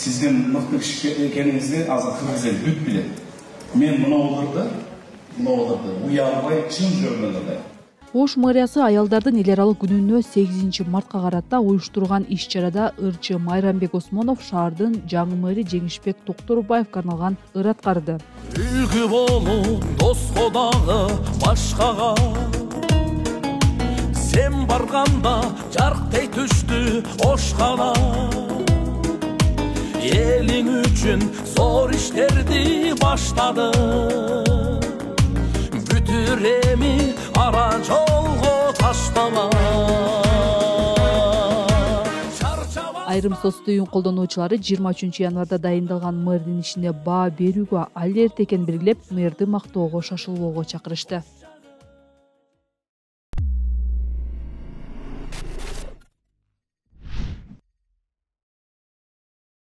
Сиздин мыкты киши экениңизди азыр кыргыз эли бүт билет. Мен муну уялбай чын жүргөн эле. Ош мэриясы аялдардын эл аралык күнүнө 8 мартка карата уюштурган иш-чарада ырчы Майрамбек Осмонов шаардын жаңы мэри Жеңишбек Токторбаевга арналган ыр аткарды. Үлгү болуп доско дагы башкага сен барганда жарктей түштү Ошкана. Элиң үчүн зор иштерди баштады. Бүтүр эми ара жолго таштала. Айрым соц түйүн колдонуучулары 23 январда дайындалган мэрдин ишине баа берүүгө ал эрте экенин белгилеп, мэрди мактоого шашылбоого чакырышты.